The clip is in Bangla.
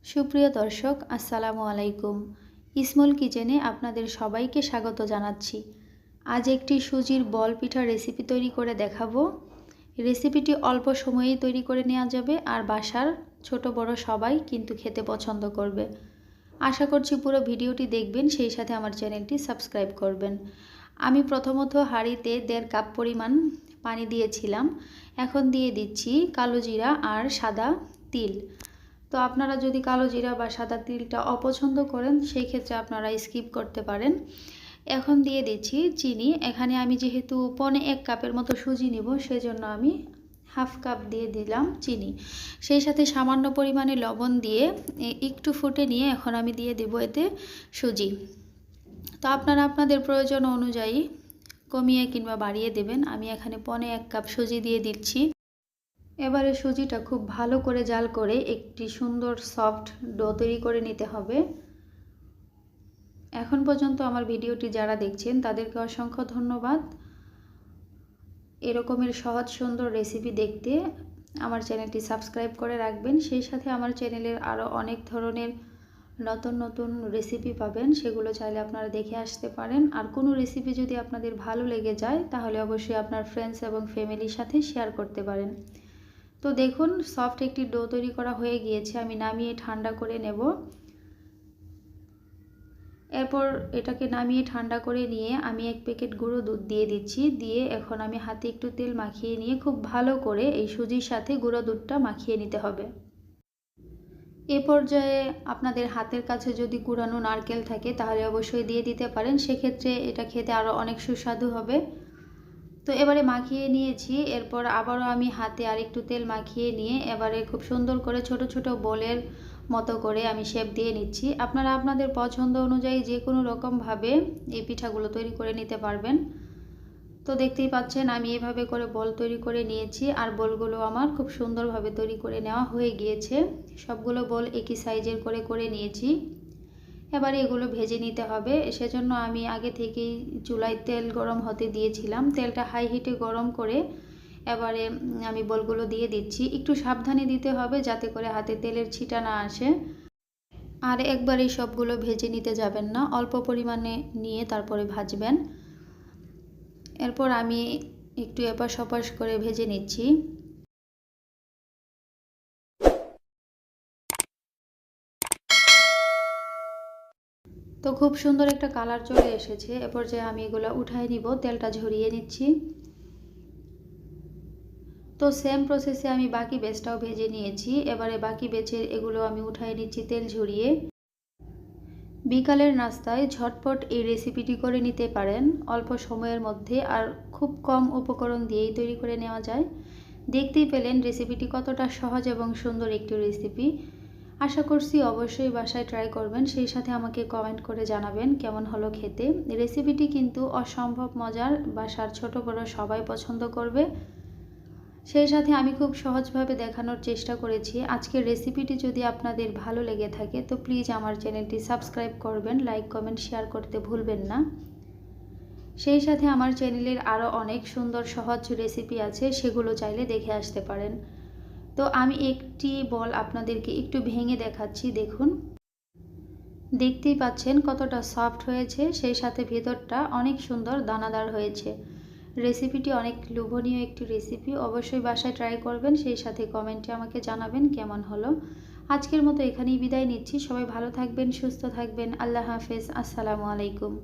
সুপ্রিয় দর্শক, আসসালামু আলাইকুম। ইসমুল কিচেনে আপনাদের সবাইকে স্বাগত জানাচ্ছি। আজ একটি সুজির বল পিঠা রেসিপি তৈরি করে দেখাবো। রেসিপিটি অল্প সময়েই তৈরি করে নেওয়া যাবে আর বাসার ছোট বড় সবাই কিন্তু খেতে পছন্দ করবে। আশা করছি পুরো ভিডিওটি দেখবেন, সেই সাথে আমার চ্যানেলটি সাবস্ক্রাইব করবেন। আমি প্রথমত হাঁড়িতে 1.5 কাপ পরিমাণ পানি দিয়েছিলাম। এখন দিয়ে দিচ্ছি কালো জিরা আর সাদা তিল। তো আপনারা যদি কালো জিরা বা সাদা তিলটা অপছন্দ করেন সেই ক্ষেত্রে আপনারা স্কিপ করতে পারেন। এখন দিয়ে দিচ্ছি চিনি। এখানে আমি যেহেতু 1.25 কাপের মতো সুজি নেব, সেজন্য আমি হাফ কাপ দিয়ে দিলাম চিনি। সেই সাথে সামান্য পরিমাণে লবণ দিয়ে একটু ফুটে নিয়ে এখন আমি দিয়ে দেব এতে সুজি। তো আপনারা আপনাদের প্রয়োজন অনুযায়ী কমিয়ে কিংবা বাড়িয়ে দেবেন। আমি এখানে 1.25 কাপ সুজি দিয়ে দিচ্ছি। এবারে সুজিটা খুব ভালো করে জাল করে একটি সুন্দর সফট ডো তৈরি করে নিতে হবে। এখন পর্যন্ত আমার ভিডিওটি যারা দেখছেন তাদেরকে অসংখ্য ধন্যবাদ। এরকমের সহজ সুন্দর রেসিপি দেখতে আমার চ্যানেলটি সাবস্ক্রাইব করে রাখবেন। সেই সাথে আমার চ্যানেলের আরও অনেক ধরনের নতুন নতুন রেসিপি পাবেন, সেগুলো চাইলে আপনারা দেখে আসতে পারেন। আর কোনো রেসিপি যদি আপনাদের ভালো লেগে যায় তাহলে অবশ্যই আপনার ফ্রেন্ডস এবং ফ্যামিলির সাথে শেয়ার করতে পারেন। তো দেখুন, সফট একটি ডো তৈরি করা হয়ে গিয়েছে। আমি নামিয়ে ঠান্ডা করে নেব। এরপর এটাকে নামিয়ে ঠান্ডা করে নিয়ে আমি 1 প্যাকেট গুঁড়ো দুধ দিয়ে দিচ্ছি। দিয়ে এখন আমি হাতে একটু তেল মাখিয়ে নিয়ে খুব ভালো করে এই সুজির সাথে গুঁড়ো দুধটা মাখিয়ে নিতে হবে। এ পর্যায়ে আপনাদের হাতের কাছে যদি কুড়ানো নারকেল থাকে তাহলে অবশ্যই দিয়ে দিতে পারেন, সেক্ষেত্রে এটা খেতে আরও অনেক সুস্বাদু হবে। তো এবারে মাখিয়ে নিয়েছি। এরপর আবারও আমি হাতে আর একটু তেল মাখিয়ে নিয়ে এবারে খুব সুন্দর করে ছোট ছোট বলের মতো করে আমি শেপ দিয়ে নিচ্ছি। আপনারা আপনাদের পছন্দ অনুযায়ী যে কোনো রকমভাবে এই পিঠাগুলো তৈরি করে নিতে পারবেন। তো দেখতেই পাচ্ছেন আমি এভাবে করে বল তৈরি করে নিয়েছি আর বলগুলো আমার খুব সুন্দরভাবে তৈরি করে নেওয়া হয়ে গিয়েছে। সবগুলো বল একই সাইজের করে নিয়েছি। এবারে এগুলো ভেজে নিতে হবে। সেজন্য আমি আগে থেকেই চুলায় তেল গরম হতে দিয়েছিলাম। তেলটা হাই হিটে গরম করে এবারে আমি বলগুলো দিয়ে দিচ্ছি। একটু সাবধানে দিতে হবে যাতে করে হাতে তেলের ছিটা না আসে। আর একবারেই সবগুলো ভেজে নিতে যাবেন না, অল্প পরিমাণে নিয়ে তারপরে ভাজবেন। এরপর আমি একটু এপাশ ওপাশ করে ভেজে নিচ্ছি। তো খুব সুন্দর একটা কালার চলে এসেছে। এরপর যে আমি এগুলো উঠায় নিব, তেলটা ঝরিয়ে নিচ্ছি। তো সেম প্রসেসে আমি বাকি ব্যাচটাও ভেজে নিয়েছি। এবারে বাকি ব্যাচের এগুলো আমি উঠায় নিচ্ছি তেল ঝরিয়ে। বিকালের নাস্তায় ঝটপট এই রেসিপিটি করে নিতে পারেন অল্প সময়ের মধ্যে, আর খুব কম উপকরণ দিয়েই তৈরি করে নেওয়া যায়। দেখতেই পেলেন রেসিপিটি কতটা সহজ এবং সুন্দর একটি রেসিপি। আশা করছি অবশ্যই বাসায় ট্রাই করবেন, সেই সাথে আমাকে কমেন্ট করে জানাবেন কেমন হলো খেতে। রেসিপিটি কিন্তু অসম্ভব মজার, বাসার ছোট বড় সবাই পছন্দ করবে। সেই সাথে আমি খুব সহজভাবে দেখানোর চেষ্টা করেছি। আজকের রেসিপিটি যদি আপনাদের ভালো লেগে থাকে তো প্লিজ আমার চ্যানেলটি সাবস্ক্রাইব করবেন, লাইক কমেন্ট শেয়ার করতে ভুলবেন না। সেই সাথে আমার চ্যানেলের আরও অনেক সুন্দর সহজ রেসিপি আছে, সেগুলো চাইলে দেখে আসতে পারেন। তো আমি একটি বল আপনাদেরকে একটু ভেঙে দেখাচ্ছি। দেখুন, দেখতেই পাচ্ছেন কতটা সফট হয়েছে, সেই সাথে ভেতরটা অনেক সুন্দর দানাদার হয়েছে। রেসিপিটি অনেক লোভনীয় একটি রেসিপি, অবশ্যই বাসায় ট্রাই করবেন, সেই সাথে কমেন্টে আমাকে জানাবেন কেমন হলো। আজকের মতো এখানেই বিদায় নিচ্ছি। সবাই ভালো থাকবেন, সুস্থ থাকবেন। আল্লাহ হাফেজ, আসসালামু আলাইকুম।